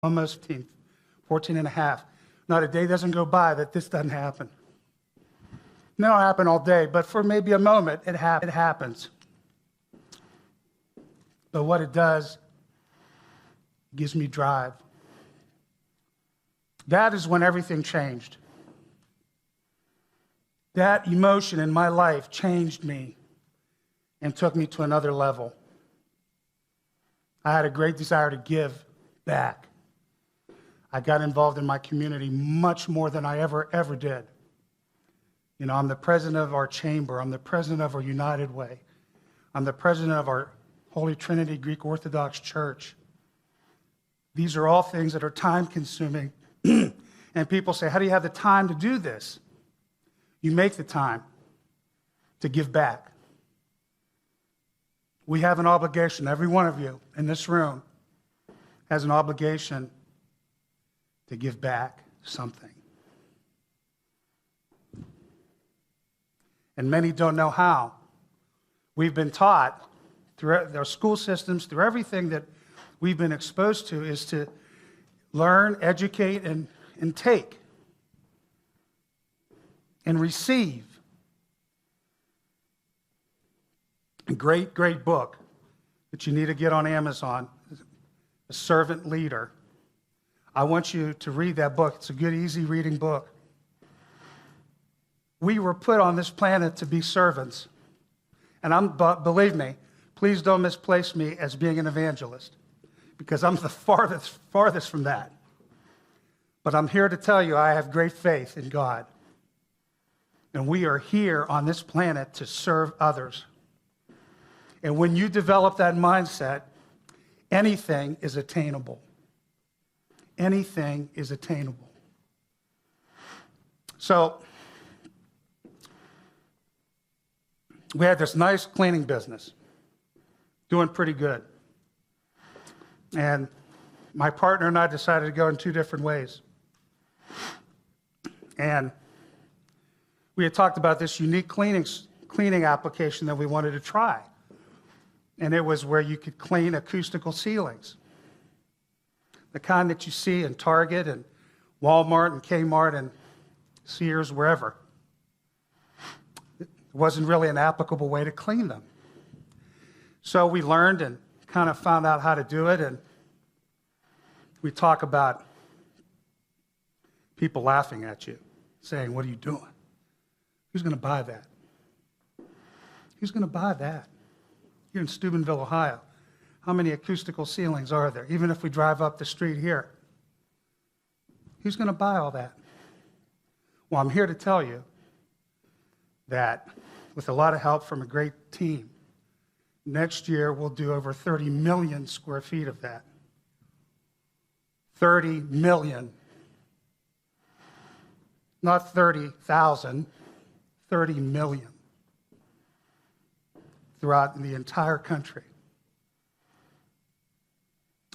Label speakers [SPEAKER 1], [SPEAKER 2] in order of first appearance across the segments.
[SPEAKER 1] almost 14 and a half. Not a day doesn't go by that this doesn't happen. It don't happen all day, but for maybe a moment, it happens. But what it does, it gives me drive. That is when everything changed. That emotion in my life changed me and took me to another level. I had a great desire to give back. I got involved in my community much more than I ever did. You know, I'm the president of our chamber. I'm the president of our United Way. I'm the president of our Holy Trinity Greek Orthodox Church. These are all things that are time-consuming. And people say, how do you have the time to do this? You make the time to give back. We have an obligation. Every one of you in this room has an obligation to give back something. And many don't know how. We've been taught through our school systems, through everything that we've been exposed to, is to learn, educate, and take and receive. A great book that you need to get on Amazon, A Servant Leader. I want you to read that book. It's a good, easy reading book. We were put on this planet to be servants. And believe me, please don't misplace me as being an evangelist, because I'm the farthest from that. But I'm here to tell you I have great faith in God. And we are here on this planet to serve others. And when you develop that mindset, anything is attainable. Anything is attainable. So, we had this nice cleaning business, doing pretty good. And my partner and I decided to go in two different ways. And we had talked about this unique cleaning application that we wanted to try. And it was where you could clean acoustical ceilings. The kind that you see in Target and Walmart and Kmart and Sears, wherever. It wasn't really an applicable way to clean them. So we learned and kind of found out how to do it, and we talk about people laughing at you, saying, what are you doing? Who's going to buy that? Who's going to buy that? You're in Steubenville, Ohio. How many acoustical ceilings are there? Even if we drive up the street here. Who's going to buy all that? Well, I'm here to tell you that with a lot of help from a great team, next year we'll do over 30 million square feet of that. 30 million. Not 30,000, 30 million. Throughout the entire country.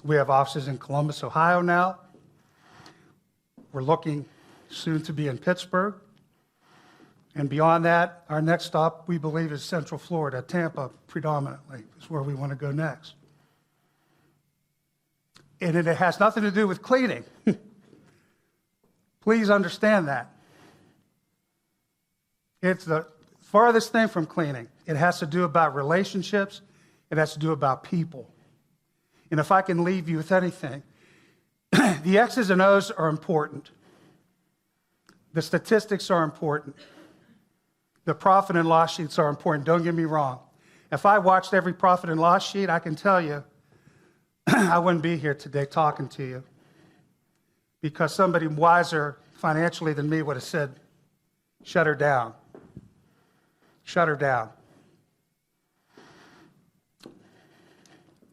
[SPEAKER 1] We have offices in Columbus, Ohio now. We're looking soon to be in Pittsburgh. And beyond that, our next stop, we believe, is Central Florida. Tampa, predominantly, is where we want to go next. And it has nothing to do with cleaning. Please understand that. It's the farthest thing from cleaning. It has to do about relationships. It has to do about people. And if I can leave you with anything, the X's and O's are important. The statistics are important. The profit and loss sheets are important. Don't get me wrong. If I watched every profit and loss sheet, I can tell you I wouldn't be here today talking to you, because somebody wiser financially than me would have said, shut her down. Shut her down.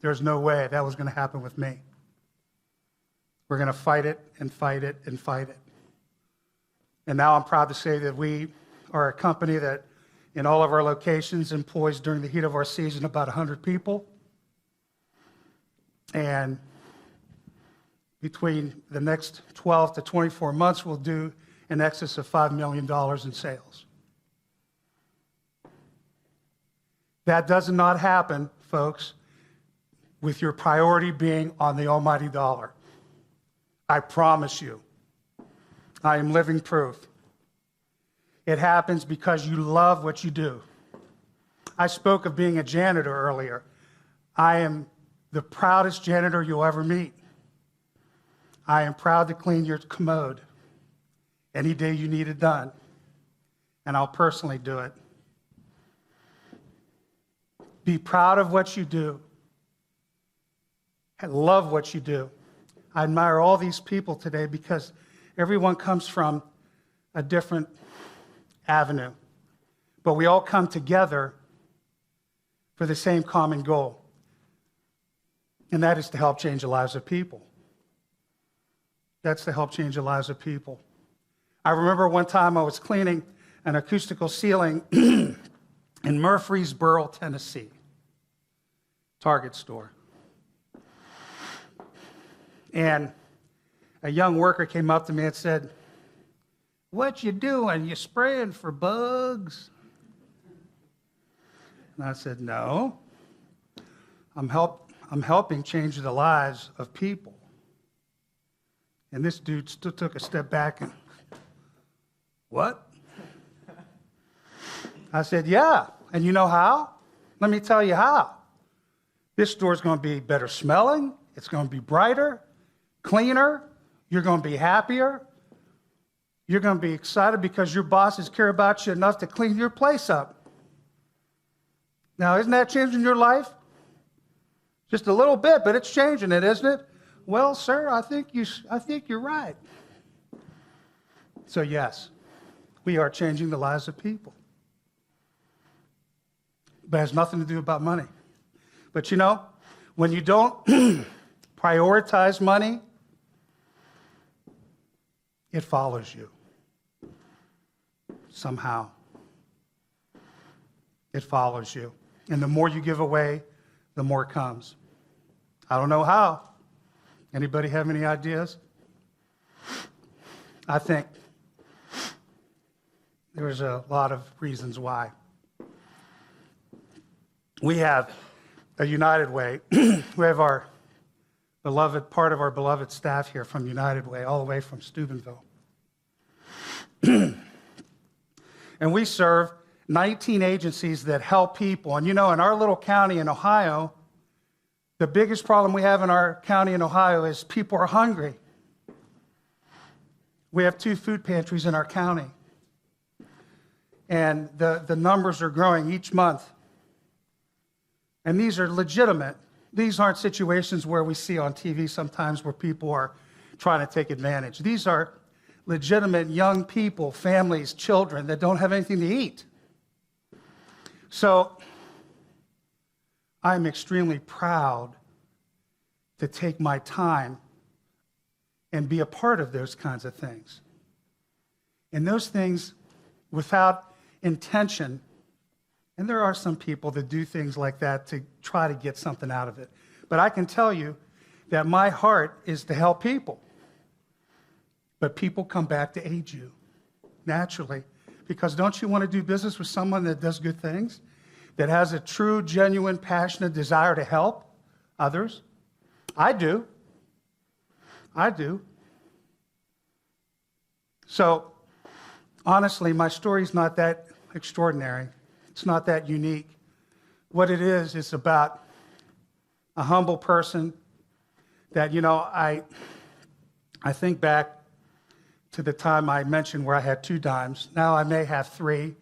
[SPEAKER 1] There's no way that was going to happen with me. We're going to fight it and fight it and fight it. And now I'm proud to say that we are a company that in all of our locations employs during the heat of our season about 100 people. And between the next 12 to 24 months, we'll do in excess of $5 million in sales. That does not happen, folks, with your priority being on the almighty dollar. I promise you. I am living proof. It happens because you love what you do. I spoke of being a janitor earlier. I am the proudest janitor you'll ever meet. I am proud to clean your commode any day you need it done, and I'll personally do it. Be proud of what you do. I love what you do. I admire all these people today because everyone comes from a different avenue, but we all come together for the same common goal, and that is to help change the lives of people. That's to help change the lives of people. I remember one time I was cleaning an acoustical ceiling in Murfreesboro, Tennessee, Target store. And a young worker came up to me and said, "What you doing? You spraying for bugs?" And I said, "No, I'm helping change the lives of people." And this dude took a step back and, "What?" I said, "Yeah, and you know how? Let me tell you how. This store's going to be better smelling, it's going to be brighter, cleaner, you're going to be happier, you're going to be excited because your bosses care about you enough to clean your place up. Now, isn't that changing your life? Just a little bit, but it's changing it, isn't it? Well, sir, I think you're right." So yes, we are changing the lives of people. But it has nothing to do about money. But you know, when you don't prioritize money, it follows you. Somehow. It follows you. And the more you give away, the more comes. I don't know how. Anybody have any ideas? I think there's a lot of reasons why. We have a United Way. We have our part of our beloved staff here from United Way, all the way from Steubenville. And we serve 19 agencies that help people. And you know, in our little county in Ohio, the biggest problem we have in our county in Ohio is people are hungry. We have 2 food pantries in our county. And the numbers are growing each month. And these are legitimate. These aren't situations where we see on TV sometimes where people are trying to take advantage. These are legitimate young people, families, children that don't have anything to eat. So I'm extremely proud to take my time and be a part of those kinds of things. And those things without intention. And there are some people that do things like that to try to get something out of it. But I can tell you that my heart is to help people. But people come back to aid you, naturally. Because don't you want to do business with someone that does good things? That has a true, genuine, passionate desire to help others? I do. I do. So, honestly, my story's not that extraordinary. It's not that unique. What it is, it's about a humble person that, you know, I think back to the time I mentioned where I had 2 dimes. Now I may have 3,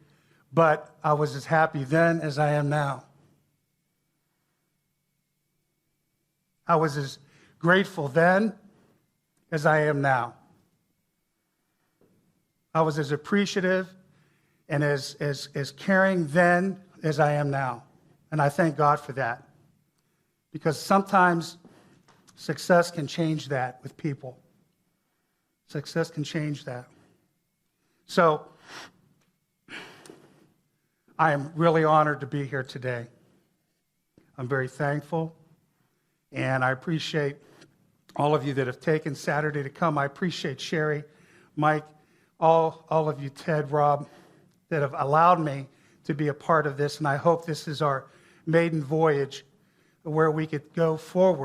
[SPEAKER 1] but I was as happy then as I am now. I was as grateful then as I am now. I was as appreciative and as caring then as I am now. And I thank God for that. Because sometimes success can change that with people. Success can change that. So, I am really honored to be here today. I'm very thankful, and I appreciate all of you that have taken Saturday to come. I appreciate Sherry, Mike, all of you, Ted, Rob, that have allowed me to be a part of this, and I hope this is our maiden voyage where we could go forward.